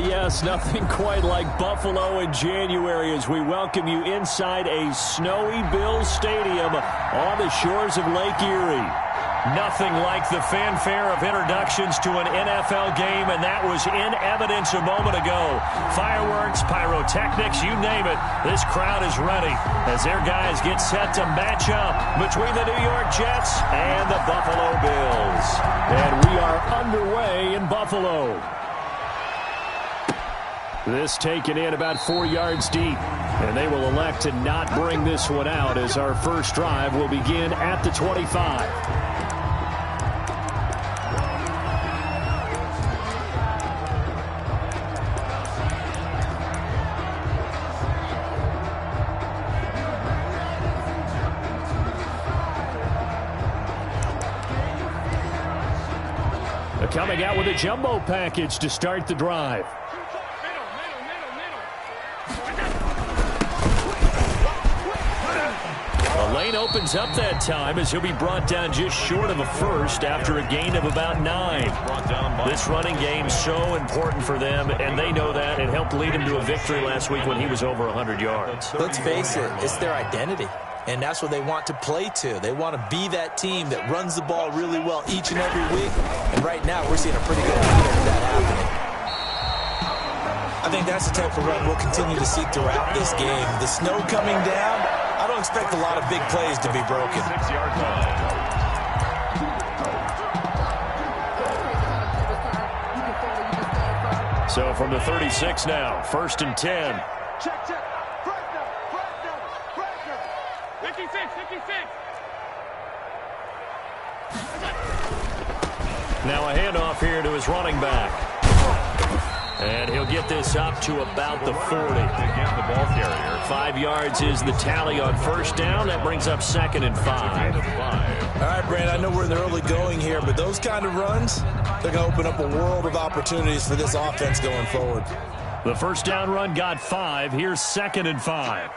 Yes, nothing quite like Buffalo in January as we welcome you inside a snowy Bills Stadium on the shores of Lake Erie. Nothing like the fanfare of introductions to an NFL game, and that was in evidence a moment ago. Fireworks, pyrotechnics, you name it. This crowd is ready as their guys get set to match up between the New York Jets and the Buffalo Bills. And we are underway in Buffalo. This taken in about 4 yards deep, and they will elect to not bring this one out as our first drive will begin at the 25. Coming out with a jumbo package to start the drive. The lane opens up that time as he'll be brought down just short of a first after a gain of about 9. This running game so important for them, and they know that. It helped lead him to a victory last week when he was over 100 yards. Let's face it, it's their identity. And that's what they want to play to. They want to be that team that runs the ball really well each and every week. And right now, we're seeing a pretty good idea of that happening. I think that's the type of run we'll continue to see throughout this game. The snow coming down, I don't expect a lot of big plays to be broken. 6-yard line. So from the 36 now, 1st and 10. Check. Now a handoff here to his running back. And he'll get this up to about the 40. Again, the ball carrier. 5 yards is the tally on first down. That brings up 2nd and 5. All right, Brandon, I know we're in the early going here, but those kind of runs, they're going to open up a world of opportunities for this offense going forward. The first down run got 5. Here's 2nd and 5.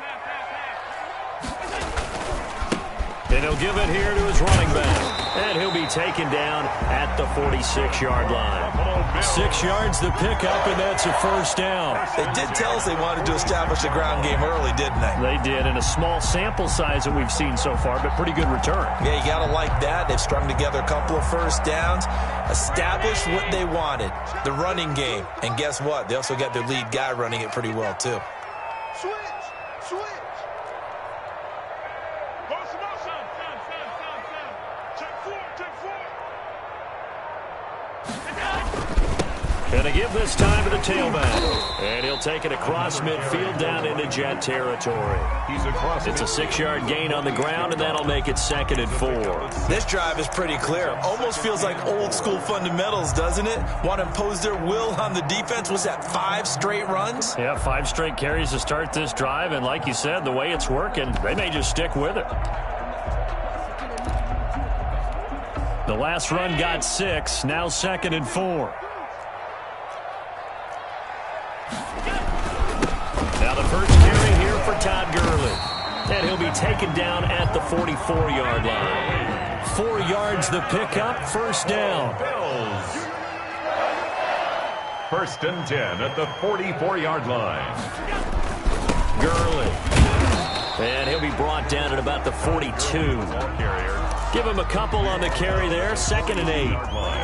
And he'll give it here to his running back. And he'll be taken down at the 46-yard line. 6 yards the pickup, and that's a first down. They did tell us they wanted to establish a ground game early, didn't they? They did, in a small sample size that we've seen so far, but pretty good return. Yeah, you got to like that. They've strung together a couple of first downs, established what they wanted, the running game. And guess what? They also got their lead guy running it pretty well, too. Switch. And a give this time to the tailback. And he'll take it across midfield down into Jet territory. It's a 6-yard gain on the ground, and that'll make it 2nd and 4. This drive is pretty clear. Almost feels like old-school fundamentals, doesn't it? Want to impose their will on the defense. Was that 5 straight runs? Yeah, 5 straight carries to start this drive, and like you said, the way it's working, they may just stick with it. The last run got 6, now 2nd and 4. Now the first carry here for Todd Gurley. And he'll be taken down at the 44-yard line. 4 yards the pickup, first down. Bills. 1st and 10 at the 44-yard line. Gurley. And he'll be brought down at about the 42. Give him a couple on the carry there, 2nd and 8.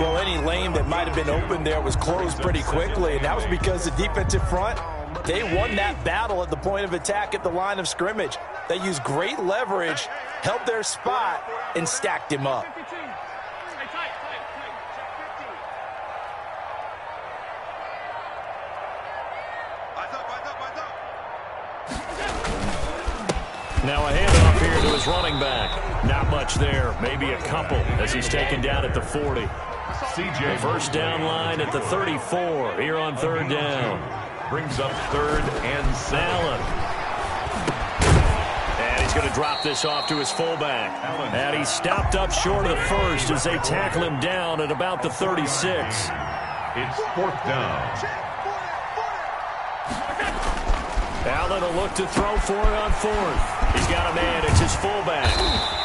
Well, any lane that might have been open there was closed pretty quickly, and that was because the defensive front, they won that battle at the point of attack at the line of scrimmage. They used great leverage, held their spot, and stacked him up. Now a handoff here to his running back. Not much there, maybe a couple as he's taken down at the 40. CJ. First down line at the 34 here on 3rd down. Brings up 3rd and 7. Allen. And he's going to drop this off to his fullback. And he's stopped up short of the first as they tackle him down at about the 36. It's 4th down. Allen will look to throw for it on 4th. He's got a man. It's his fullback.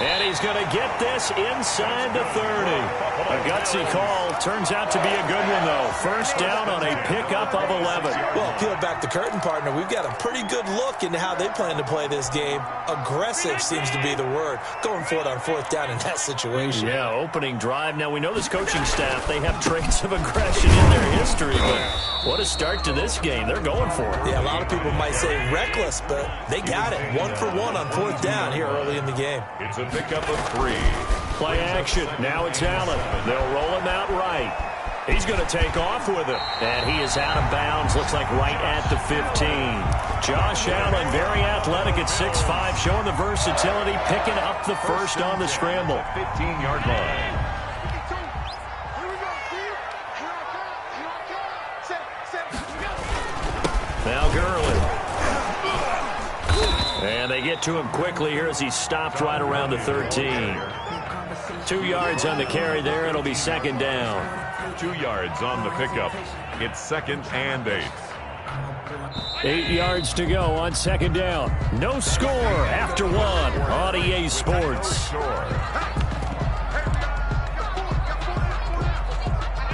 And he's he's going to get this inside the 30. A gutsy call. Turns out to be a good one, though. First down on a pickup of 11. Well, peel back the curtain, partner. We've got a pretty good look into how they plan to play this game. Aggressive seems to be the word. Going for it on fourth down in that situation. Yeah, opening drive. Now, we know this coaching staff, they have traits of aggression in their history, but what a start to this game. They're going for it. Yeah, a lot of people might say reckless, but they got it. 1 for 1 on fourth down here early in the game. It's a pickup of 3. Play action. Now it's Allen. They'll roll him out right. He's going to take off with it. And he is out of bounds. Looks like right at the 15. Josh Allen, very athletic at 6'5", showing the versatility, picking up the first on the scramble. 15-yard line. Now Gurley. And they get to him quickly here as he stopped right around the 13. 2 yards on the carry there. It'll be second down. 2 yards on the pickup. It's 2nd and 8. 8 yards to go on second down. No score after 1 on EA Sports.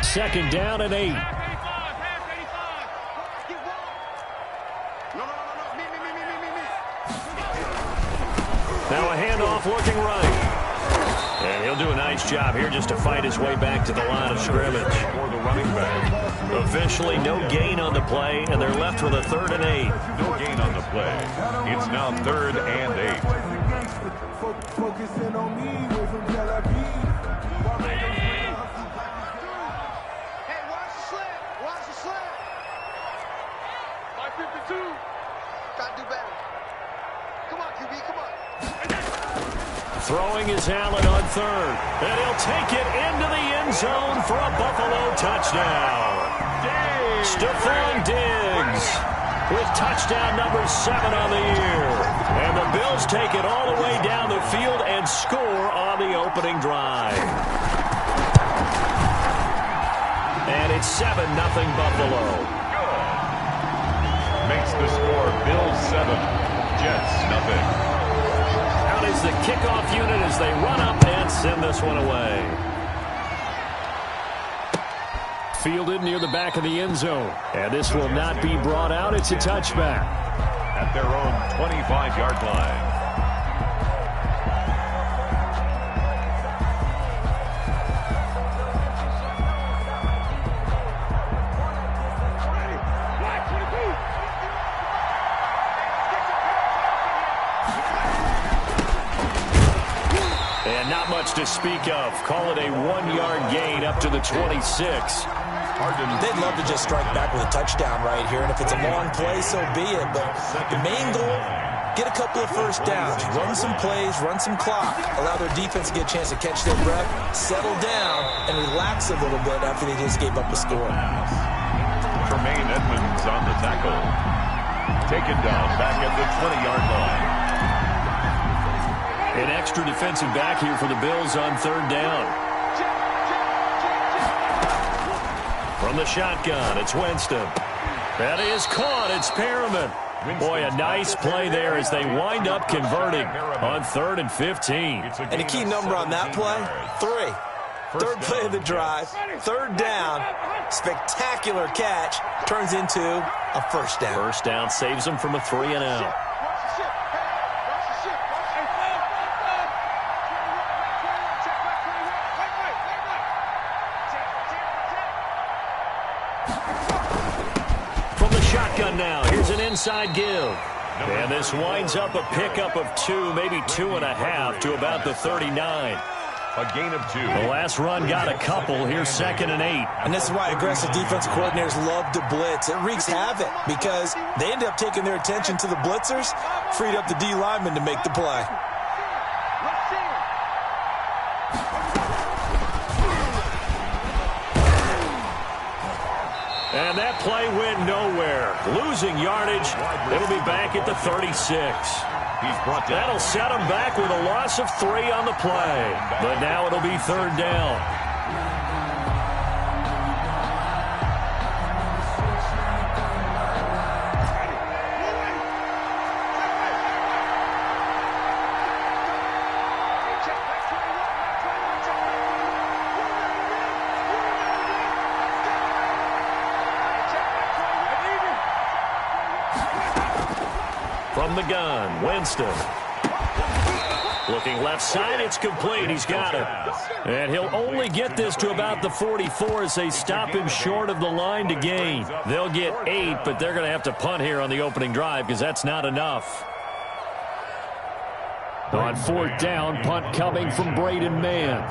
Second down and 8. Now a handoff looking right. And he'll do a nice job here just to fight his way back to the line of scrimmage. For the running back. Officially no gain on the play, and they're left with a 3rd and 8. No gain on the play. It's now 3rd and 8. Focusing on me with from Tel Aviv. Hey, watch the sled. Watch the sled. 552. Gotta do better. Come on, QB, come on. Throwing is Allen on 3rd. And he'll take it into the end zone for a Buffalo touchdown. Stephon Diggs with touchdown number 7 on the year. And the Bills take it all the way down the field and score on the opening drive. And it's 7-0 Buffalo. Makes the score Bills 7, Jets nothing. Out is the kickoff unit as they run up and send this one away. Fielded near the back of the end zone. And this will not be brought out. It's a touchback. At their own 25-yard line. And not much to speak of. Call it a 1-yard gain up to the 26. They'd love to just strike back with a touchdown right here, and if it's a long play, so be it. But the main goal, get a couple of first downs, run some plays, run some clock, allow their defense to get a chance to catch their breath, settle down, and relax a little bit after they just gave up a score. Tremaine Edmonds on the tackle. Taken down back at the 20-yard line. An extra defensive back here for the Bills on 3rd down. From the shotgun, it's Winston. That is caught. It's Perriman. Boy, a nice play there as they wind up converting on 3rd and 15. And a key number on that play, 3. Third play of the drive, 3rd down, spectacular catch, turns into a first down. First down saves them from a 3 and out. Shotgun now. Here's an inside give. And this winds up a pickup of 2, maybe 2.5 to about the 39. A gain of 2. The last run got a couple. Here's 2nd and 8. And this is why aggressive defense coordinators love to blitz. It wreaks havoc because they end up taking their attention to the blitzers, freed up the D lineman to make the play. And that play went nowhere. Losing yardage. It'll be back at the 36. He's brought down. That'll set him back with a loss of 3 on the play. But now it'll be 3rd down. From the gun, Winston. Looking left side, it's complete. He's got it. And he'll only get this to about the 44 as they stop him short of the line to gain. They'll get 8, but they're going to have to punt here on the opening drive because that's not enough. On 4th down, punt coming from Braden Mann.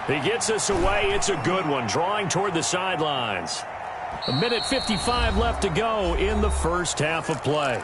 He gets us away. It's a good one, drawing toward the sidelines. 1:55 left to go in the first half of play.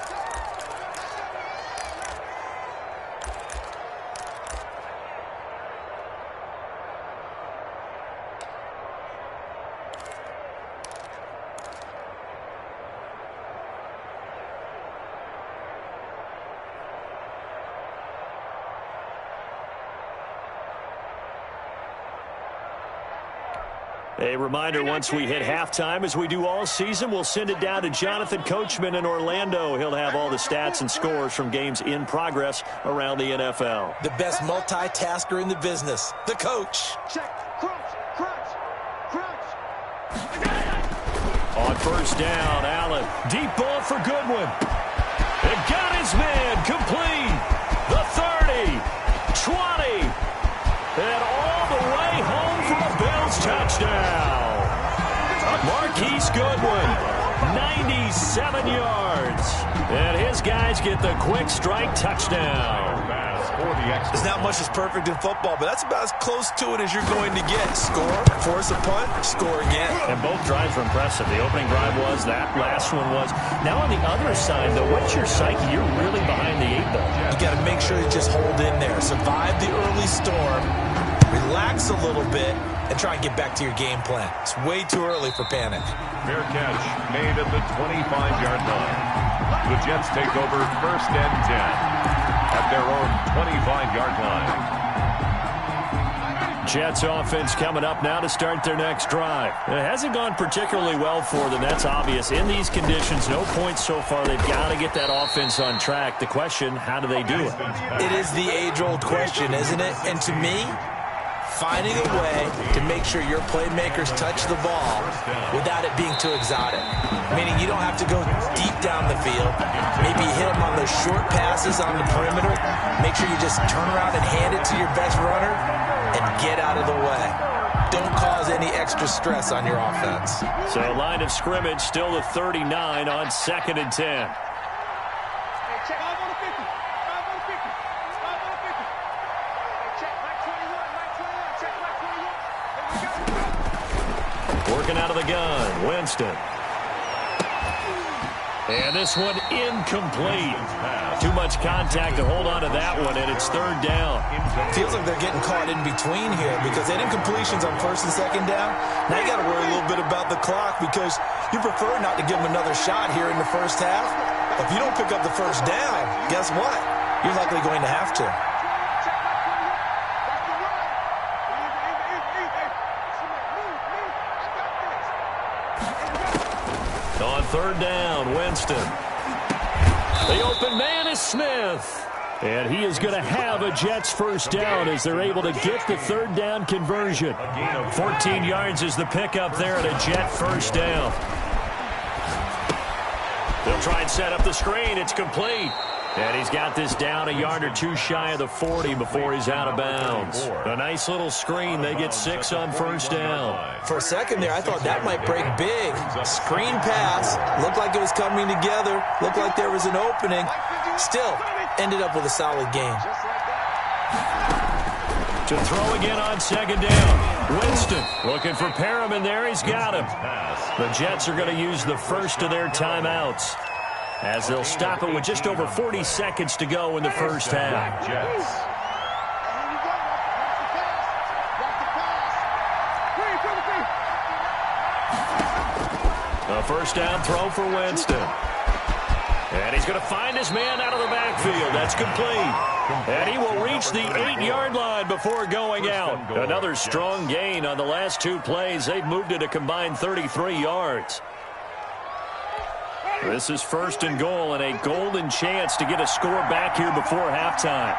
A reminder, once we hit halftime, as we do all season, we'll send it down to Jonathan Coachman in Orlando. He'll have all the stats and scores from games in progress around the NFL. The best multitasker in the business, the coach. Check. Crunch. On 1st down, Allen. Deep ball for Goodwin. It got his man complete. The 30, 20, and all the way home for a Bills touchdown. Marquise Goodwin, 97 yards. And his guys get the quick strike touchdown. There's not much that's perfect in football, but that's about as close to it as you're going to get. Score, force a punt, score again. And both drives were impressive. The opening drive was, that last one was. Now on the other side, though, what's your psyche? You're really behind the 8 ball. You got to make sure you just hold in there. Survive the early storm, relax a little bit, and try and get back to your game plan. It's way too early for panic. Fair catch made at the 25-yard line. The Jets take over 1st and 10 at their own 25-yard line. Jets offense coming up now to start their next drive. It hasn't gone particularly well for them. That's obvious. In these conditions, no points so far. They've got to get that offense on track. The question, how do they do it? It is the age-old question, isn't it? And to me, finding a way to make sure your playmakers touch the ball without it being too exotic. Meaning you don't have to go deep down the field. Maybe hit them on those short passes on the perimeter. Make sure you just turn around and hand it to your best runner and get out of the way. Don't cause any extra stress on your offense. So line of scrimmage still the 39 on 2nd and 10. Working out of the gun, Winston. And this one incomplete. Too much contact to hold on to that one, and it's 3rd down. Feels like they're getting caught in between here because they did incompletions on 1st and 2nd down. Now you got to worry a little bit about the clock because you prefer not to give them another shot here in the first half. If you don't pick up the 1st down, guess what? You're likely going to have to. On 3rd down, Winston. The open man is Smith. And he is going to have a Jets 1st down as they're able to get the 3rd down conversion. 14 yards is the pickup there at a Jet 1st down. They'll try and set up the screen. It's complete. And he's got this down a yard or 2 shy of the 40 before he's out of bounds. A nice little screen. They get 6 on 1st down. For a second there, I thought that might break big. Screen pass. Looked like it was coming together. Looked like there was an opening. Still, ended up with a solid game. To throw again on 2nd down. Winston looking for Perriman there. He's got him. The Jets are going to use the first of their timeouts, as they'll stop it with just over 40 seconds to go in the first half. A 1st down throw for Winston. And he's going to find his man out of the backfield. That's complete. And he will reach the 8-yard line before going out. Another strong gain on the last 2 plays. They've moved it a combined 33 yards. This is 1st and goal and a golden chance to get a score back here before halftime.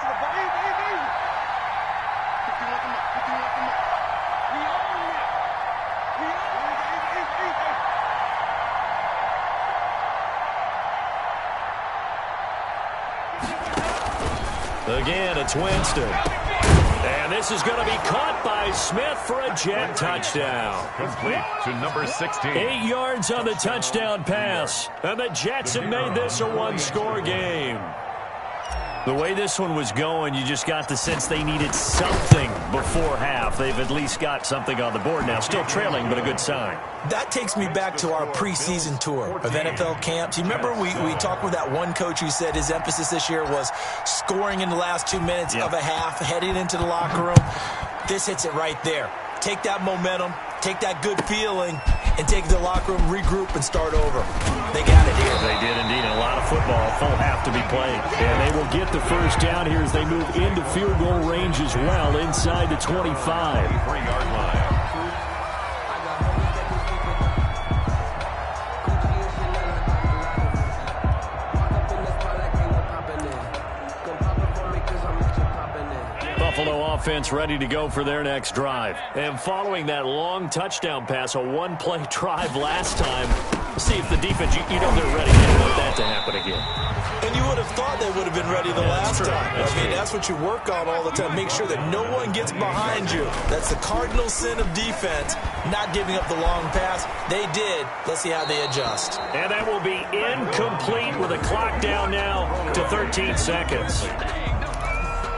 Again, it's Winston. And this is going to be caught by Smith for a Jet touchdown. Complete to number 16. 8 yards on the touchdown pass. And the Jets have made this a one-score game. The way this one was going, you just got the sense they needed something before half. They've at least got something on the board now. Still trailing, but a good sign. That takes me back to our preseason tour of NFL camps. You remember we talked with that one coach who said his emphasis this year was scoring in the last 2 minutes of a half, heading into the locker room. This hits it right there. Take that momentum, take that good feeling, and take it to the locker room, regroup, and start over. They got it here. They did indeed. A lot of football, full half to be played. And they will get the first down here as they move into field goal range as well, inside the 25. 3-yard line. Buffalo offense ready to go for their next drive. And following that long touchdown pass, a one-play drive last time, see if the defense, you know they're ready. They don't want that to happen again. And you would have thought they would have been ready the last time. That's what you work on all the time. Make sure that no one gets behind you. That's the cardinal sin of defense, not giving up the long pass. They did. Let's see how they adjust. And that will be incomplete with a clock down now to 13 seconds.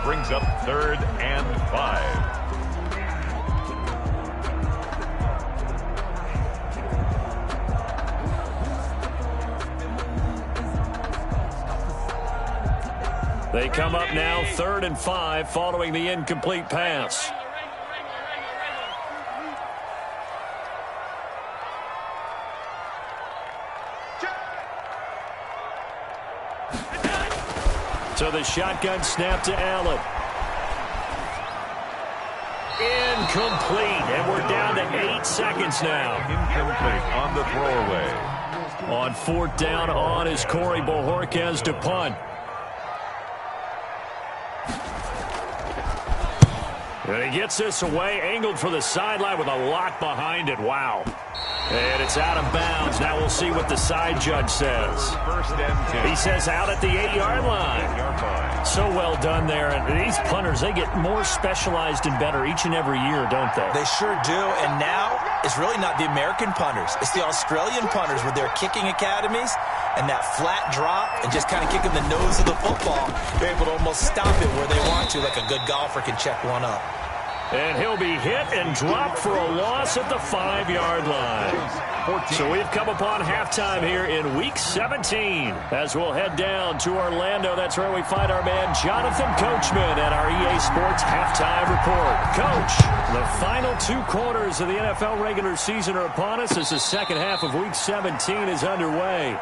Brings up 3rd and 5. They come up now 3rd and 5 following the incomplete pass. So the shotgun snap to Allen. Incomplete, and we're down to 8 seconds now. Incomplete on the throwaway. On 4th down on is Corey Bojorquez to punt. And he gets this away, angled for the sideline with a lock behind it. Wow. And it's out of bounds. Now we'll see what the side judge says. 1st and 10. He says out at the 8-yard line. 8-yard line. So well done there. And these punters, they get more specialized and better each and every year, don't they? They sure do. And now it's really not the American punters. It's the Australian punters with their kicking academies and that flat drop and just kind of kicking the nose of the football. They're able to almost stop it where they want to, like a good golfer can check one up. And he'll be hit and dropped for a loss at the 5-yard line. So we've come upon halftime here in Week 17. As we'll head down to Orlando, that's where we find our man Jonathan Coachman at our EA Sports Halftime Report. Coach, the final 2 quarters of the NFL regular season are upon us as the second half of Week 17 is underway.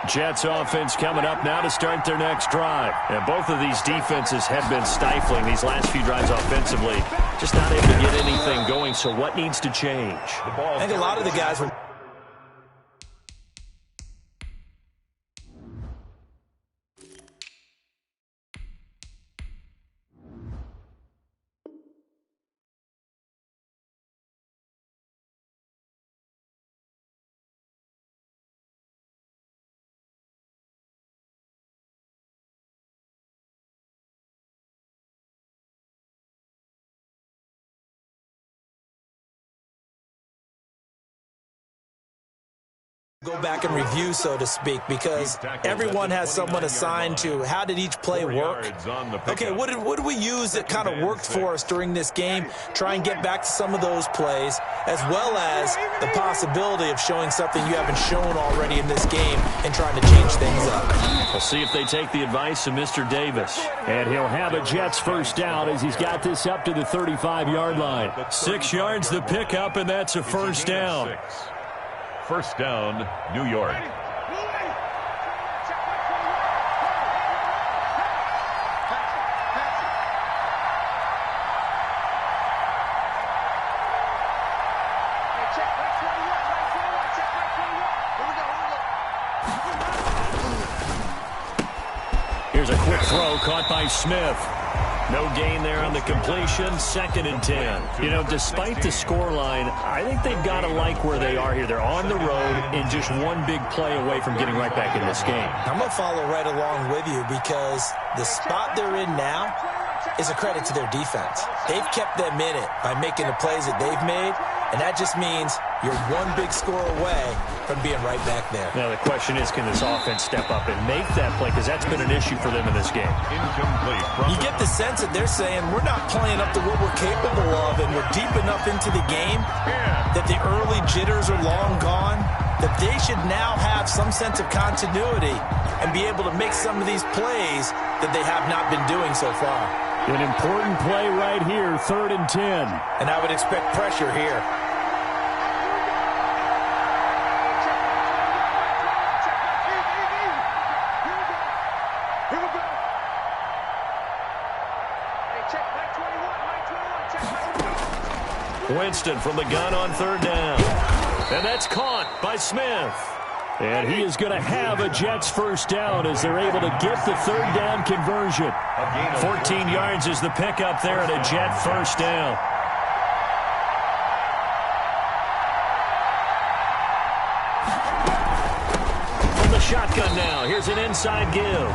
Jets offense coming up now to start their next drive. And both of these defenses have been stifling these last few drives offensively. Just not able to get anything going, so what needs to change? I think a lot of the guys were... go back and review, so to speak, because everyone has someone assigned to how did each play work. Okay, what did we use that kind of worked for us during this game? Try and get back to some of those plays, as well as the possibility of showing something you haven't shown already in this game and trying to change things up. We'll see if they take the advice of Mr. Davis. And he'll have a Jets first down as he's got this up to the 35-yard line. 6 yards the pickup, and that's a first down. 1st down, New York. Here's a quick throw caught by Smith. No gain there on the completion. 2nd and 10. You know, despite the scoreline, I think they've got to like where they are here. They're on the road and just one big play away from getting right back in this game. I'm going to follow right along with you because the spot they're in now is a credit to their defense. They've kept them in it by making the plays that they've made, and that just means you're one big score away from being right back there. Now the question is, can this offense step up and make that play? Because that's been an issue for them in this game. Incomplete. You get the sense that they're saying we're not playing up to what we're capable of, and we're deep enough into the game that the early jitters are long gone, that they should now have some sense of continuity and be able to make some of these plays that they have not been doing so far. An important play right here, 3rd and 10. And I would expect pressure here. Winston from the gun on 3rd down. And that's caught by Smith. And he is going to have a Jets 1st down as they're able to get the 3rd down conversion. 14 yards is the pickup there at a Jet 1st down. From the shotgun now, here's an inside give.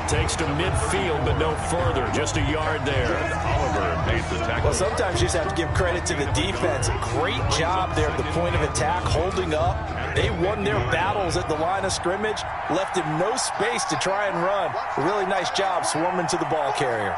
Takes to midfield, but no further. Just a yard there. Oliver made the tackle. Well, sometimes you just have to give credit to the defense. Great job there at the point of attack, holding up. They won their battles at the line of scrimmage, left him no space to try and run. A really nice job swarming to the ball carrier.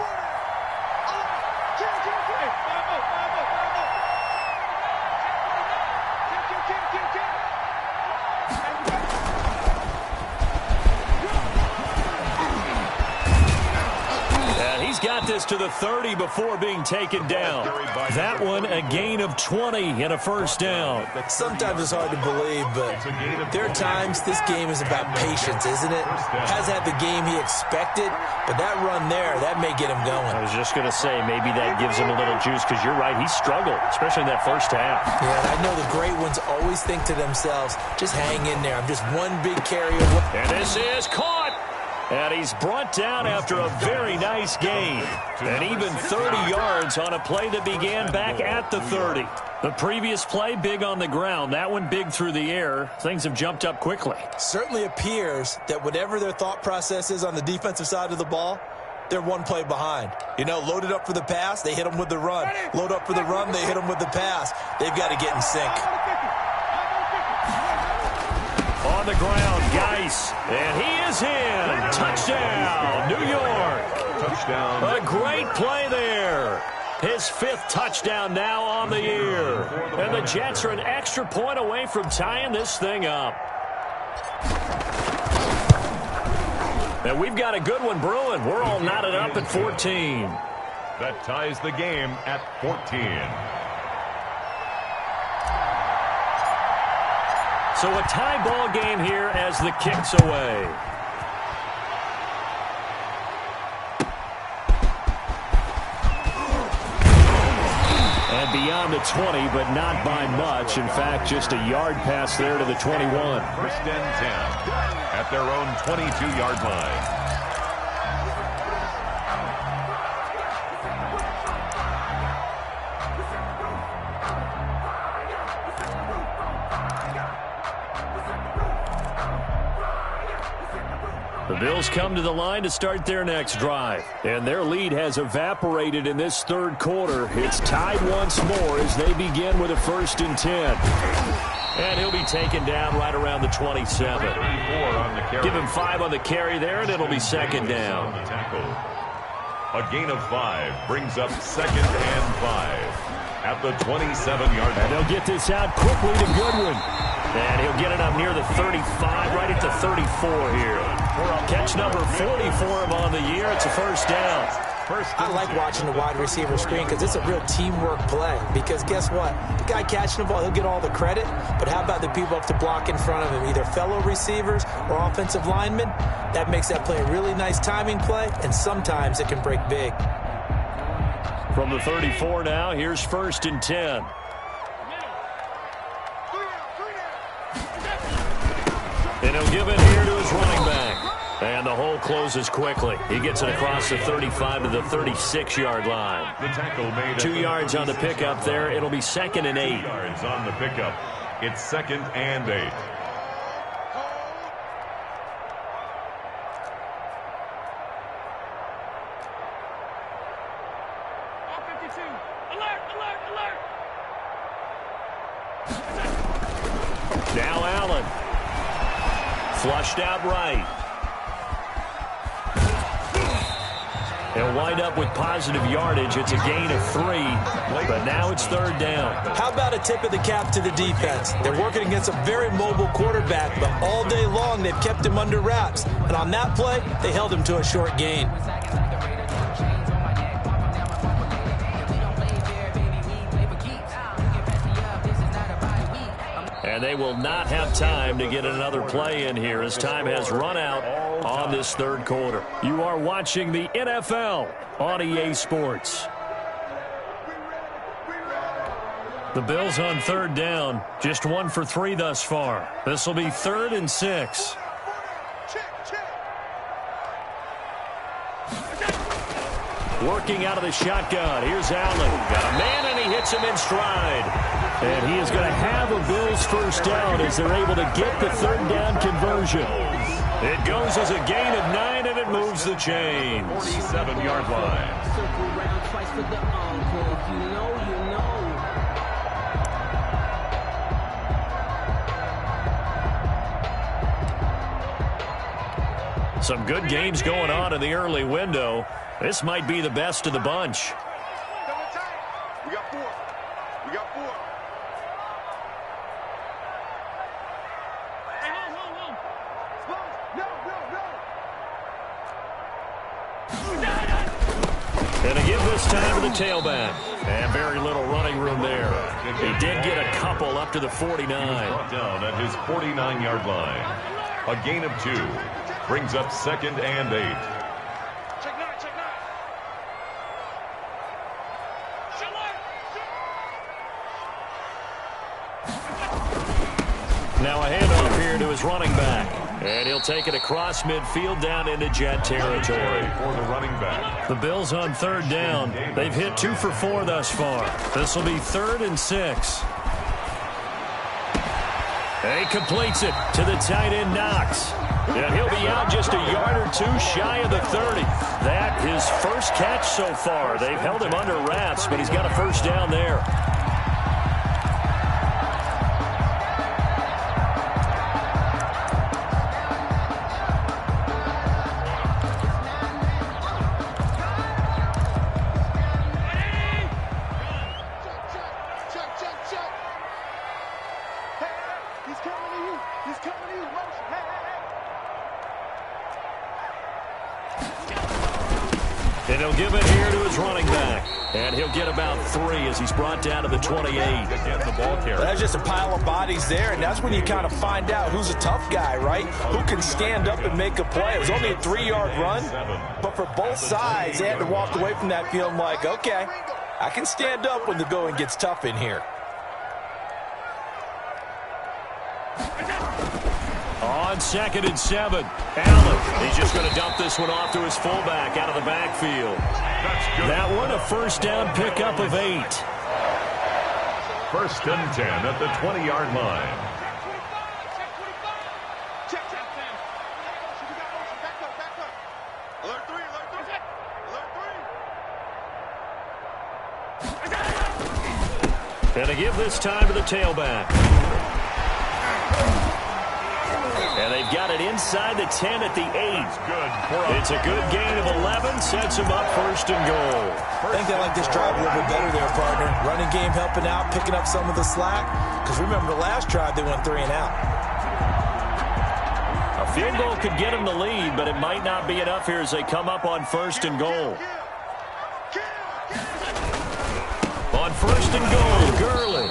Got this to the 30 before being taken down. That one, a gain of 20 and a 1st down. Sometimes it's hard to believe, but there are times this game is about patience, isn't it? Has had the game he expected, but that run there, that may get him going. I was just going to say, maybe that gives him a little juice, because you're right, he struggled, especially in that 1st half. Yeah, and I know the great ones always think to themselves, just hang in there. I'm just one big carry away. And this is caught. And he's brought down after a very nice gain. And even 30 yards on a play that began back at the 30. The previous play, big on the ground. That one big through the air. Things have jumped up quickly. Certainly appears that whatever their thought process is on the defensive side of the ball, they're one play behind. You know, loaded up for the pass, they hit them with the run. Load up for the run, they hit them with the pass. They've got to get in sync. On the ground, Geis, and he is in. Touchdown, New York. Touchdown. A great play there. His 5th touchdown now on the year. And the Jets are an extra point away from tying this thing up. And we've got a good one brewing. We're all knotted up at 14. That ties the game at 14. So a tie ball game here as the kick's away. And beyond the 20, but not by much. In fact, just a yard pass there to the 21. 1st and 10 at their own 22-yard line. The Bills come to the line to start their next drive. And their lead has evaporated in this 3rd quarter. It's tied once more as they begin with a 1st and 10. And he'll be taken down right around the 27. Give him 5 on the carry there, and it'll be 2nd down. A gain of 5 brings up 2nd and 5 at the 27-yard line. And they'll get this out quickly to Goodwin. And he'll get it up near the 35, right at the 34 here. Catch number 40 for him on the year. It's a 1st down. I like watching the wide receiver screen because it's a real teamwork play. Because guess what? The guy catching the ball, he'll get all the credit. But how about the people up to block in front of him, either fellow receivers or offensive linemen? That makes that play a really nice timing play, and sometimes it can break big. From the 34 now, here's 1st and 10. And he'll give it here to his running back. And the hole closes quickly. He gets it across the 35 to the 36-yard line. The tackle made 2 yards on the pickup there. It'll be 2nd and 8. 2 yards on the pickup. It's 2nd and 8. Now Allen. Flushed out right. He'll wind up with positive yardage. It's a gain of 3, but now it's 3rd down. How about a tip of the cap to the defense? They're working against a very mobile quarterback, but all day long they've kept him under wraps. And on that play, they held him to a short gain. And they will not have time to get another play in here as time has run out on this 3rd quarter. You are watching the NFL on EA Sports. The Bills on 3rd down, just 1 for 3 thus far. This will be 3rd and 6. Working out of the shotgun. Here's Allen. Got a man, and he hits him in stride. And he is going to have a Bills first down as they're able to get the 3rd down conversion. It goes as a gain of 9, and it moves the chains. 47-yard line. Some good games going on in the early window. This might be the best of the bunch. We got 4. We got 4. Hey, hold. No. And a give this time to the tailback. And very little running room there. He did get a couple up to the 49. Brought down at his 49-yard line. A gain of 2. Brings up 2nd and 8. Check 9. Now a handoff here to his running back. And he'll take it across midfield down into Jet territory. For the running back. The Bills on 3rd down. They've hit 2 for 4 thus far. This will be 3rd and 6. And he completes it to the tight end Knox. And he'll be out just a yard or 2 shy of the 30. That his first catch so far. They've held him under wraps, but he's got a first down there. And he'll give it here to his running back. And he'll get about 3 as he's brought down to the 28. The ball carrier. That's just a pile of bodies there, and that's when you kind of find out who's a tough guy, right? Who can stand up and make a play. It was only a 3-yard run, but for both sides, they had to walk away from that feeling like, okay, I can stand up when the going gets tough in here. On 2nd and 7, Allen. He's just going to dump this one off to his fullback out of the backfield. That one a first down pickup of 8. 1st and 10 at the 20-yard line. Check. Back up. Alert 3. And to give this time to the tailback. And they've got it inside the 10 at the 8. It's a good gain of 11. Sets them up 1st and goal. I think they like this drive a little bit better there, partner. Running game helping out, picking up some of the slack. Because remember, the last drive, they went 3 and out. A field goal could get them the lead, but it might not be enough here as they come up on 1st and goal. On 1st and goal, Gurley.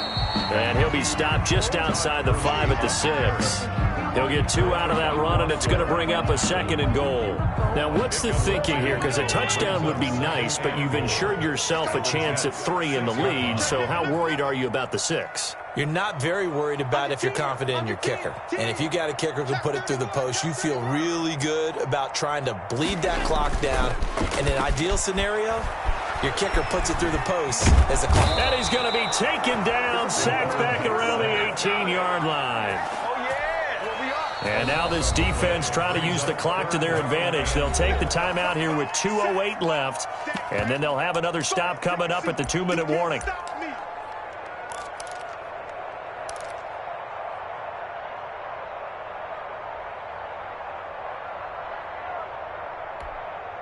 And he'll be stopped just outside the 5 at the 6. He'll get 2 out of that run, and it's going to bring up a 2nd and goal. Now, what's the thinking here? Because a touchdown would be nice, but you've ensured yourself a chance at 3 in the lead, so how worried are you about the 6? You're not very worried about if you're confident in your kicker. And if you got a kicker who can put it through the post, you feel really good about trying to bleed that clock down. In an ideal scenario, your kicker puts it through the post as a clock. And he's going to be taken down, sacked back around the 18-yard line. And now this defense trying to use the clock to their advantage. They'll take the timeout here with 2:08 left, and then they'll have another stop coming up at the 2-minute warning.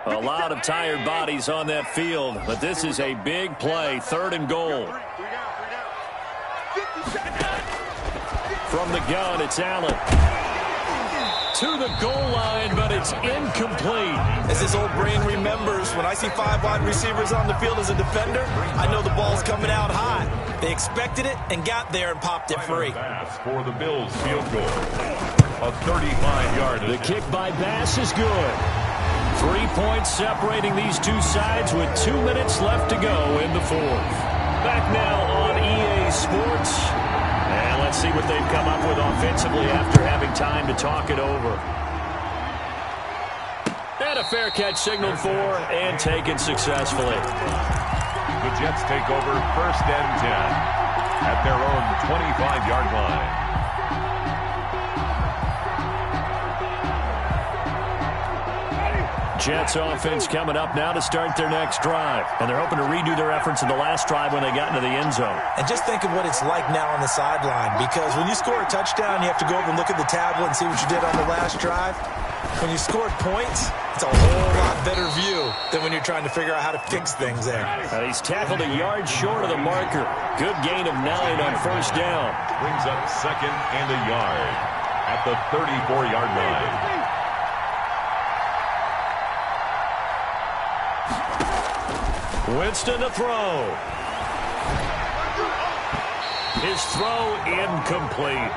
A lot of tired bodies on that field, but this is a big play, 3rd and goal. From the gun, it's Allen. To the goal line, but it's incomplete. As his old brain remembers, when I see 5 wide receivers on the field as a defender, I know the ball's coming out high. They expected it and got there and popped it free. For the Bills field goal. A 35-yard. The kick by Bass is good. 3 points separating these two sides with 2 minutes left to go in the 4th. Back now on EA Sports. And let's see what they've come up with offensively after having time to talk it over. And a fair catch signaled for and taken successfully. The Jets take over 1st and 10 at their own 25-yard line. Jets offense coming up now to start their next drive. And they're hoping to redo their efforts in the last drive when they got into the end zone. And just think of what it's like now on the sideline, because when you score a touchdown, you have to go over and look at the tablet and see what you did on the last drive. When you scored points, it's a whole lot better view than when you're trying to figure out how to fix things there. He's tackled a yard short of the marker. Good gain of 9 on 1st down. Brings up 2nd and a yard at the 34-yard line. Winston to throw. His throw incomplete.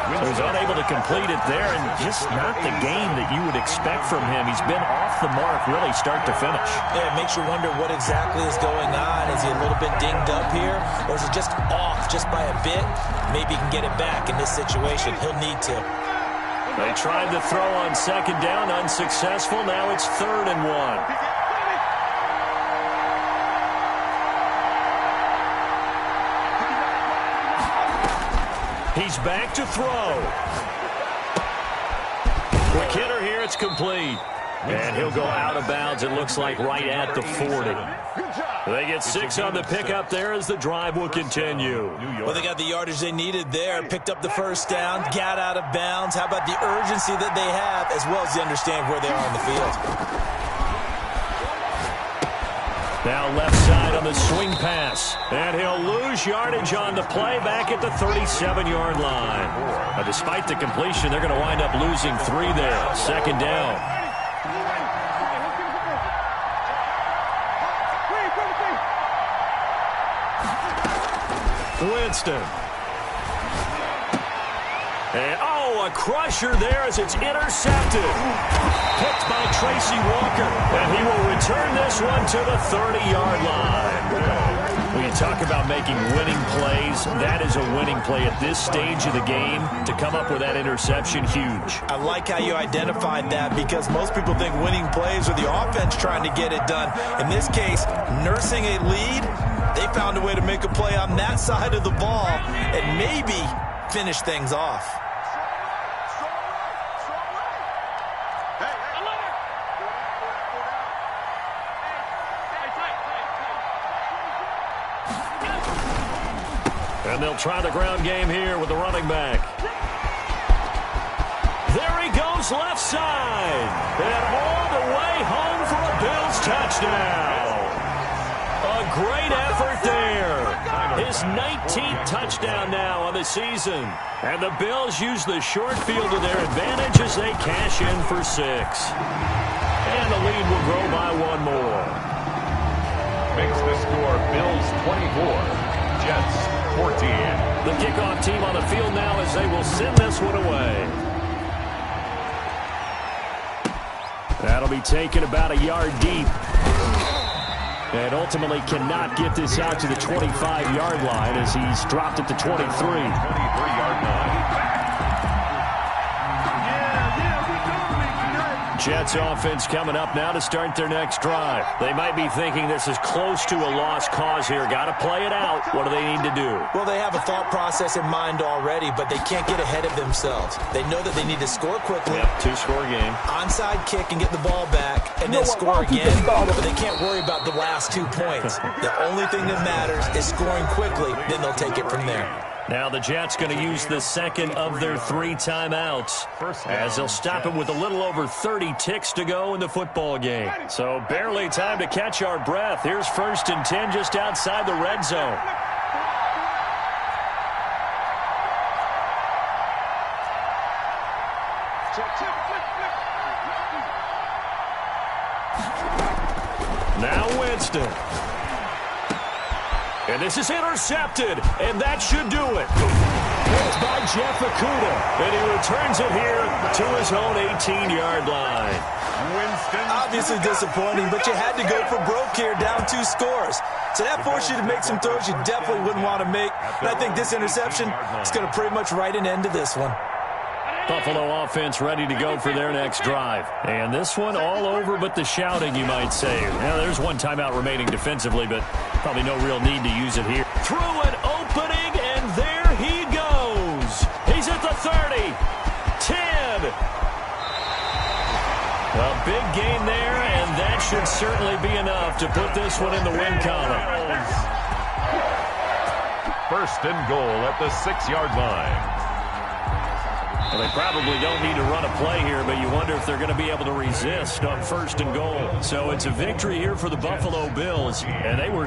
So he's unable to complete it there, and just not the game that you would expect from him. He's been off the mark really start to finish. Yeah, it makes you wonder what exactly is going on. Is he a little bit dinged up here, or is it just off just by a bit? Maybe he can get it back in this situation. He'll need to. They tried to throw on 2nd down, unsuccessful. Now it's 3rd and 1. He's back to throw. Quick hitter here, it's complete. And he'll go out of bounds, it looks like right at the 40. They get 6 on the pickup there as the drive will continue. Well, they got the yardage they needed there, picked up the 1st down, got out of bounds. How about the urgency that they have, as well as they understand where they are on the field. Now left side on the swing pass. And he'll lose yardage on the play back at the 37-yard line. Now, despite the completion, they're going to wind up losing 3 there. 2nd down. Winston. And, a crusher there as it's intercepted. Picked by Tracy Walker. And he will return this one to the 30-yard line. When you talk about making winning plays, that is a winning play at this stage of the game. To come up with that interception, huge. I like how you identified that, because most people think winning plays are the offense trying to get it done. In this case, nursing a lead, they found a way to make a play on that side of the ball and maybe finish things off. And they'll try the ground game here with the running back. There he goes left side. And all the way home for a Bills touchdown. A great effort there. His 19th touchdown now on the season. And the Bills use the short field to their advantage as they cash in for 6. And the lead will grow by 1 more. Makes the score Bills 24. Jets 14. The kickoff team on the field now as they will send this one away. That'll be taken about a yard deep. And ultimately cannot get this out to the 25-yard line as he's dropped at the 23. 23-yard line. Jets offense coming up now to start their next drive. They might be thinking this is close to a lost cause here. Got to play it out. What do they need to do? Well, they have a thought process in mind already, but they can't get ahead of themselves. They know that they need to score quickly. Yep, two-score game. Onside kick and get the ball back, and then score again. But they can't worry about the last 2 points. The only thing that matters is scoring quickly. Then they'll take it from there. Now the Jets going to use the second of their 3 timeouts as they'll stop it with a little over 30 ticks to go in the football game. So barely time to catch our breath. Here's 1st and 10 just outside the red zone. Now Winston. And this is intercepted, and that should do it. It's by Jeff Okudah, and he returns it here to his own 18-yard line. Winston. Obviously disappointing, but you had to go for broke here, down 2 scores. So that forced you to make some throws you definitely wouldn't want to make. And I think this interception is going to pretty much write an end to this one. Buffalo offense ready to go for their next drive. And this one all over but the shouting, you might say. Now, there's 1 timeout remaining defensively, but probably no real need to use it here. Through an opening, and there he goes. He's at the 30, 10. A big gain there, and that should certainly be enough to put this one in the win column. 1st and goal at the 6-yard line. Well, they probably don't need to run a play here, but you wonder if they're going to be able to resist on 1st and goal. So it's a victory here for the Buffalo Bills, and they were